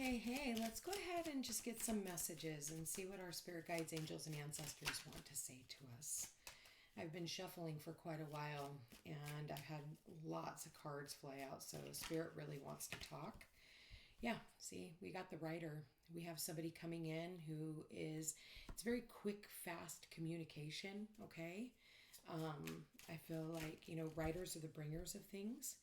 Hey, let's go ahead and just get some messages and see what our spirit guides, angels, and ancestors want to say to us. I've been shuffling for quite a while and I've had lots of cards fly out, so spirit really wants to talk. Yeah, see, we got the writer. We have somebody coming in who is, it's very quick, fast communication, okay? I feel like, writers are the bringers of things.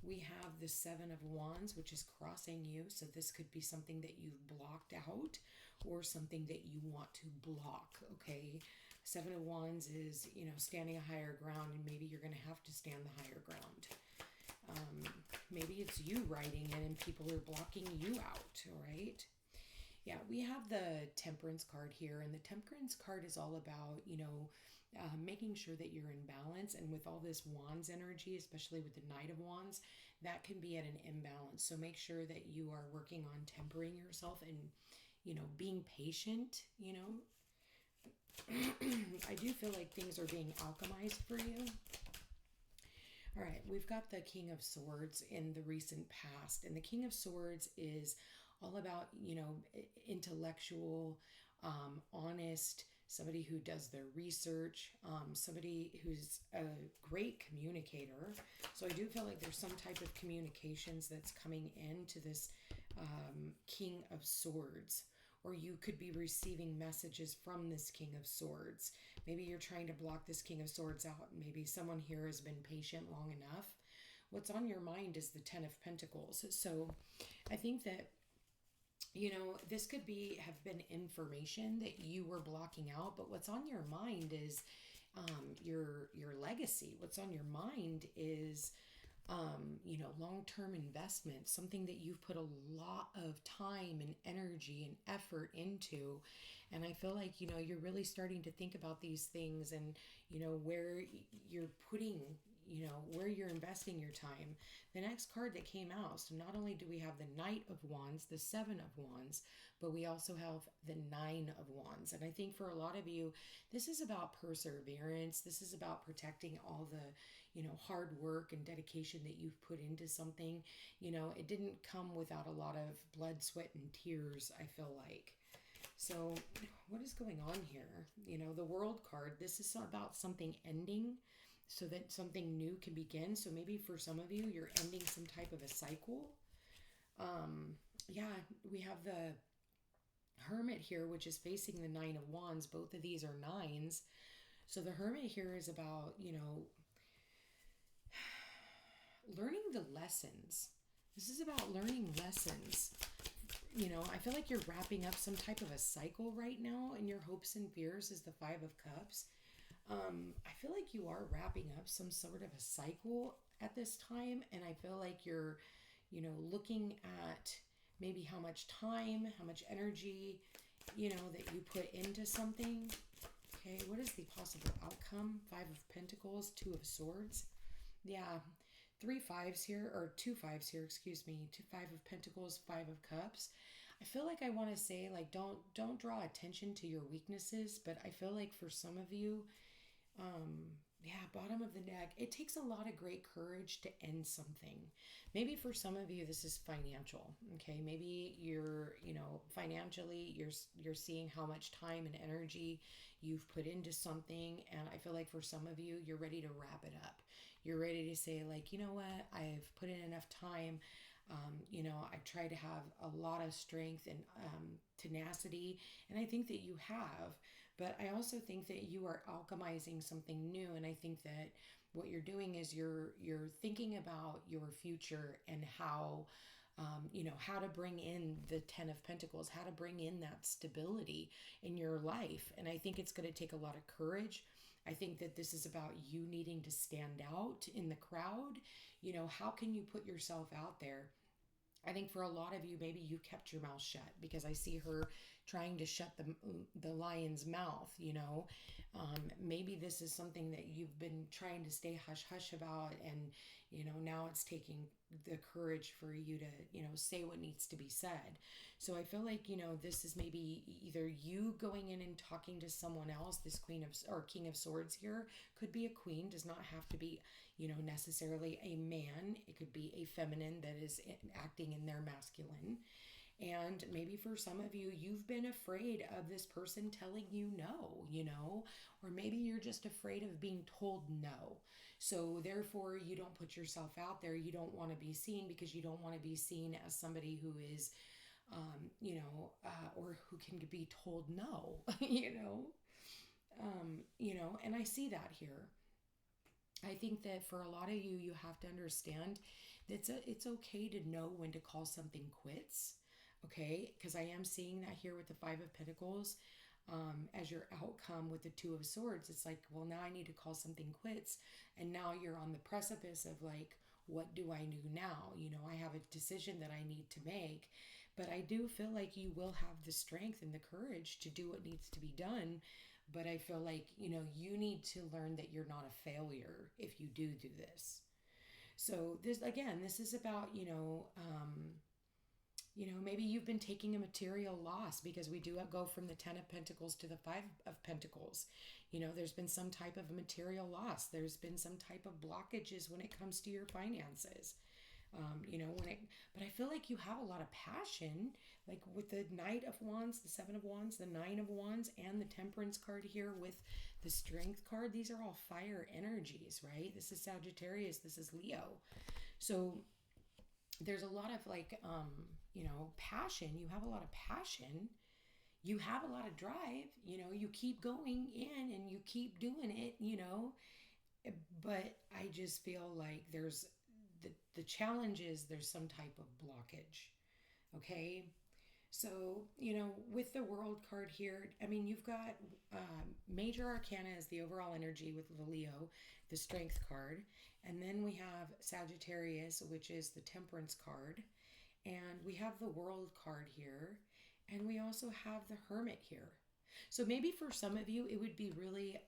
We have the Seven of Wands, which is crossing you. So this could be something that you've blocked out or something that you want to block, okay? Seven of Wands is, standing a higher ground, and maybe you're going to have to stand the higher ground. Maybe it's you writing it and people are blocking you out, all right? Yeah, we have the Temperance card here, and the Temperance card is all about, making sure that you're in balance. And with all this Wands energy, especially with the Knight of Wands, that can be at an imbalance. So make sure that you are working on tempering yourself and, being patient, I do feel like things are being alchemized for you. All right, we've got the King of Swords in the recent past, and the King of Swords is all about, intellectual, honest, somebody who does their research, somebody who's a great communicator. So I do feel like there's some type of communications that's coming into this King of Swords. Or you could be receiving messages from this King of Swords. Maybe you're trying to block this King of Swords out. Maybe someone here has been patient long enough. What's on your mind is the Ten of Pentacles. So I think that, this could have been information that you were blocking out, but what's on your mind is your legacy. What's on your mind is long-term investment, something that you've put a lot of time and energy and effort into. And I feel like, you're really starting to think about these things and, where you're putting, where you're investing your time. The next card that came out, so not only do we have the Knight of Wands, the Seven of Wands, but we also have the Nine of Wands. And I think for a lot of you, this is about perseverance. This is about protecting all the, hard work and dedication that you've put into something. It didn't come without a lot of blood, sweat, and tears, I feel like. So what is going on here? The World card, this is about something ending so that something new can begin. So maybe for some of you, you're ending some type of a cycle. We have the Hermit here, which is facing the Nine of Wands. Both of these are nines. So the Hermit here is about, learning the lessons. This is about learning lessons. I feel like you're wrapping up some type of a cycle right now, and your hopes and fears is the Five of Cups. I feel like you are wrapping up some sort of a cycle at this time, and I feel like you're, looking at maybe how much time, how much energy, that you put into something. Okay, what is the possible outcome? Five of Pentacles, Two of Swords. Yeah, two fives here, excuse me. Five of Pentacles, Five of Cups. I feel like I want to say, like, don't draw attention to your weaknesses, but I feel like for some of you, bottom of the deck, it takes a lot of great courage to end something. Maybe for some of you, this is financial. Okay, maybe you're, financially, you're seeing how much time and energy you've put into something, and I feel like for some of you, you're ready to wrap it up. You're ready to say, like, you know what, I've put in enough time. I try to have a lot of strength and tenacity, and I think that you have, but I also think that you are alchemizing something new, and I think that what you're doing is you're thinking about your future and how how to bring in the Ten of Pentacles, how to bring in that stability in your life. And I think it's going to take a lot of courage. I think that this is about you needing to stand out in the crowd. How can you put yourself out there? I think for a lot of you, maybe you kept your mouth shut, because I see her trying to shut the lion's mouth, maybe this is something that you've been trying to stay hush hush about, and, now it's taking the courage for you to, say what needs to be said. So I feel like, this is maybe either you going in and talking to someone else. This King of Swords here could be a queen, does not have to be, necessarily a man. It could be a feminine that is acting in their masculine. And maybe for some of you, you've been afraid of this person telling you no, or maybe you're just afraid of being told no. So therefore, you don't put yourself out there. You don't want to be seen because you don't want to be seen as somebody who is, or who can be told no, and I see that here. I think that for a lot of you, you have to understand that it's okay to know when to call something quits. Okay, because I am seeing that here with the Five of Pentacles. As your outcome with the Two of Swords, it's like, well, now I need to call something quits. And now you're on the precipice of like, what do I do now? I have a decision that I need to make. But I do feel like you will have the strength and the courage to do what needs to be done. But I feel like, you need to learn that you're not a failure if you do this. So this is about, maybe you've been taking a material loss, because we do go from the Ten of Pentacles to the Five of Pentacles. There's been some type of material loss. There's been some type of blockages when it comes to your finances. But I feel like you have a lot of passion, like with the Knight of Wands, the Seven of Wands, the Nine of Wands, and the Temperance card here with the Strength card. These are all fire energies, right? This is Sagittarius, this is Leo. So there's a lot of passion. You have a lot of passion. You have a lot of drive. You keep going in and you keep doing it, But I just feel like there's the challenge is there's some type of blockage. Okay. So, with the World card here, I mean, you've got Major Arcana is the overall energy with the Leo, the Strength card. And then we have Sagittarius, which is the Temperance card. And we have the World card here. And we also have the Hermit here. So maybe for some of you, it would be really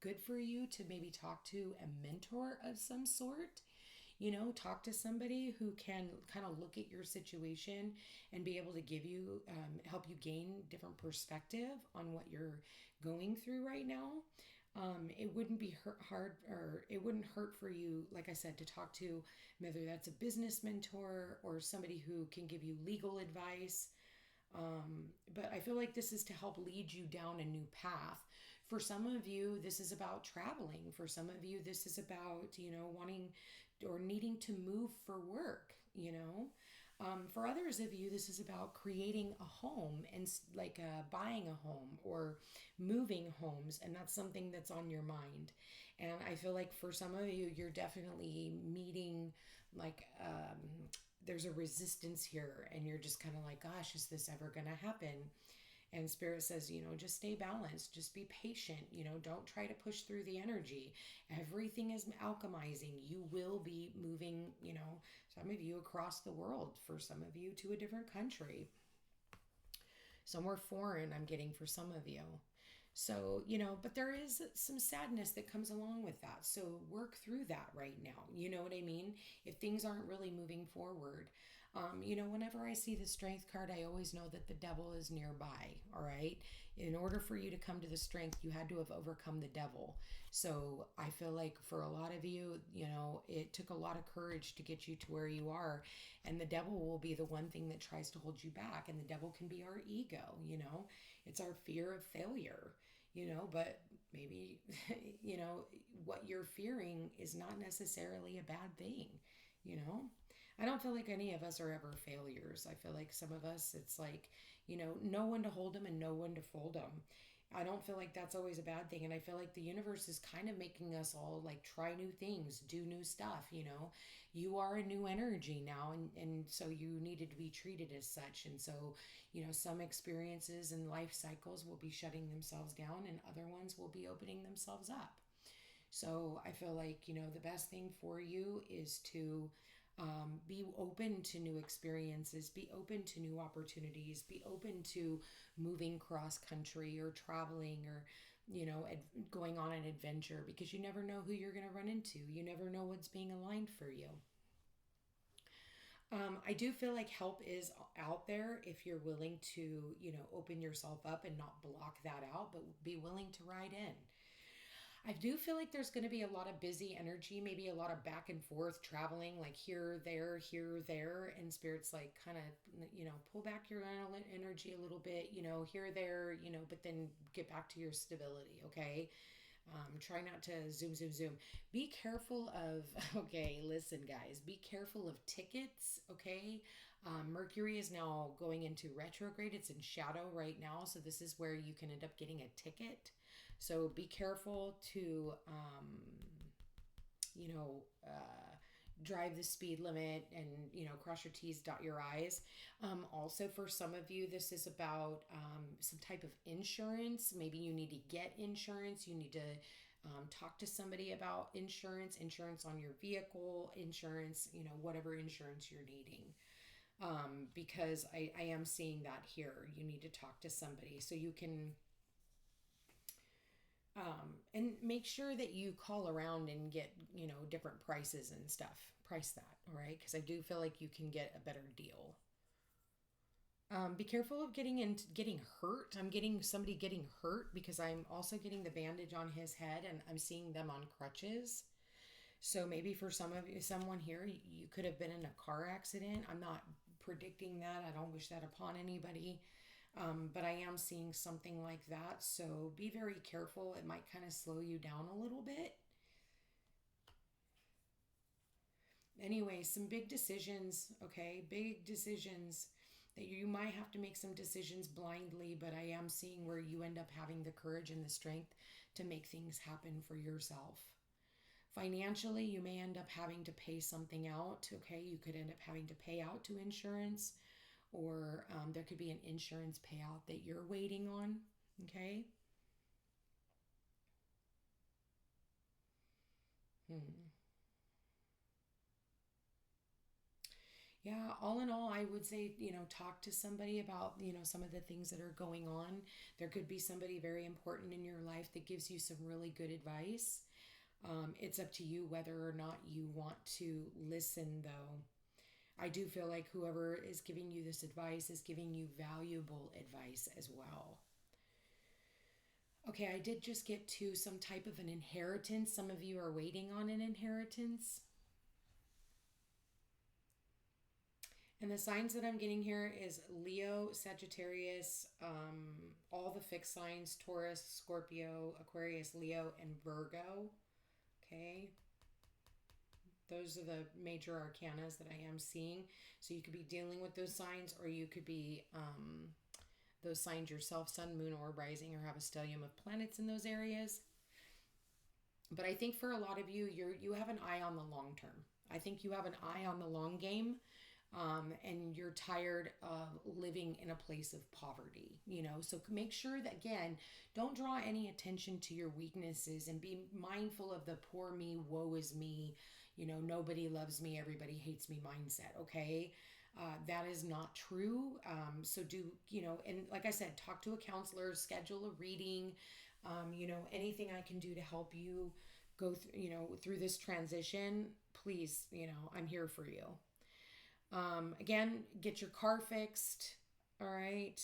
good for you to maybe talk to a mentor of some sort. Talk to somebody who can kind of look at your situation and be able to give you, help you gain different perspective on what you're going through right now. It wouldn't be hard, or it wouldn't hurt for you, like I said, to talk to whether that's a business mentor or somebody who can give you legal advice. But I feel like this is to help lead you down a new path. For some of you, this is about traveling. For some of you, this is about, wanting or needing to move for work, For others of you, this is about creating a home and buying a home or moving homes. And that's something that's on your mind. And I feel like for some of you, you're definitely meeting there's a resistance here, and you're just kind of like, gosh, is this ever going to happen? And Spirit says, just stay balanced, just be patient, don't try to push through the energy. Everything is alchemizing. You will be moving, some of you across the world, for some of you to a different country, somewhere foreign, I'm getting for some of you. So, but there is some sadness that comes along with that. So work through that right now. You know what I mean? If things aren't really moving forward, whenever I see the Strength card, I always know that the devil is nearby. All right. In order for you to come to the Strength, you had to have overcome the devil. So I feel like for a lot of you, it took a lot of courage to get you to where you are. And the devil will be the one thing that tries to hold you back. And the devil can be our ego, it's our fear of failure, but maybe, what you're fearing is not necessarily a bad thing, I don't feel like any of us are ever failures. I feel like some of us, it's like, know when to hold them and know when to fold them. I don't feel like that's always a bad thing. And I feel like the universe is kind of making us all like try new things, do new stuff, You are a new energy now, and so you needed to be treated as such. And so, some experiences and life cycles will be shutting themselves down and other ones will be opening themselves up. So I feel like, the best thing for you is to be open to new experiences, be open to new opportunities, be open to moving cross country or traveling or, going on an adventure, because you never know who you're going to run into. You never know what's being aligned for you. I do feel like help is out there if you're willing to, open yourself up and not block that out, but be willing to ride in. I do feel like there's going to be a lot of busy energy, maybe a lot of back and forth traveling, like here, there. And Spirit's like, kind of, pull back your energy a little bit, here, there, but then get back to your stability, okay? Try not to zoom. Be careful of, okay, listen, guys, be careful of tickets, okay? Mercury is now going into retrograde. It's in shadow right now. So this is where you can end up getting a ticket. So be careful to, you know, drive the speed limit and, cross your T's, dot your I's. Also, for some of you, this is about some type of insurance. Maybe you need to get insurance. You need to talk to somebody about insurance on your vehicle, insurance, whatever insurance you're needing. Because I am seeing that here. You need to talk to somebody so you can... and make sure that you call around and get, different prices and stuff. Price that, all right? Because I do feel like you can get a better deal. Be careful of getting hurt. I'm getting somebody getting hurt because I'm also getting the bandage on his head and I'm seeing them on crutches. So maybe for someone here, you could have been in a car accident. I'm not predicting that. I don't wish that upon anybody. But I am seeing something like that. So be very careful. It might kind of slow you down a little bit. Anyway, some big decisions, okay? Big decisions that you might have to make some decisions blindly, but I am seeing where you end up having the courage and the strength to make things happen for yourself. Financially, you may end up having to pay something out, okay? You could end up having to pay out to insurance, or there could be an insurance payout that you're waiting on, okay? Yeah, all in all, I would say, talk to somebody about, some of the things that are going on. There could be somebody very important in your life that gives you some really good advice. It's up to you whether or not you want to listen, though. I do feel like whoever is giving you this advice is giving you valuable advice as well. Okay, I did just get to some type of an inheritance. Some of you are waiting on an inheritance. And the signs that I'm getting here is Leo, Sagittarius, all the fixed signs, Taurus, Scorpio, Aquarius, Leo, and Virgo. Okay. Those are the major arcanas that I am seeing. So you could be dealing with those signs, or you could be those signs yourself, sun, moon, or rising, or have a stellium of planets in those areas. But I think for a lot of you, you have an eye on the long term. I think you have an eye on the long game. And you're tired of living in a place of poverty, so make sure that, again, don't draw any attention to your weaknesses and be mindful of the poor me, woe is me, nobody loves me, everybody hates me mindset. Okay. That is not true. So do, and like I said, talk to a counselor, schedule a reading, anything I can do to help you go through this transition, please, I'm here for you. Again, get your car fixed. All right.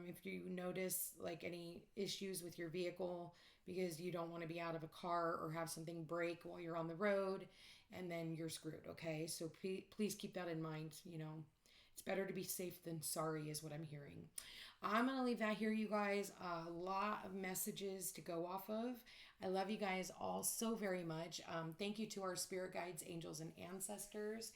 If you notice like any issues with your vehicle because you don't want to be out of a car or have something break while you're on the road, and then you're screwed. Okay. So please keep that in mind. It's better to be safe than sorry is what I'm hearing. I'm going to leave that here, you guys. A lot of messages to go off of. I love you guys all so very much. Thank you to our spirit guides, angels, and ancestors.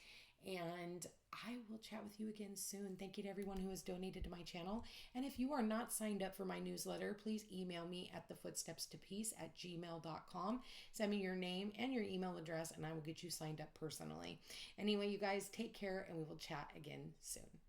And I will chat with you again soon. Thank you to everyone who has donated to my channel. And if you are not signed up for my newsletter, please email me at thefootstepstopeace@gmail.com. Send me your name and your email address, and I will get you signed up personally. Anyway, you guys, take care, and we will chat again soon.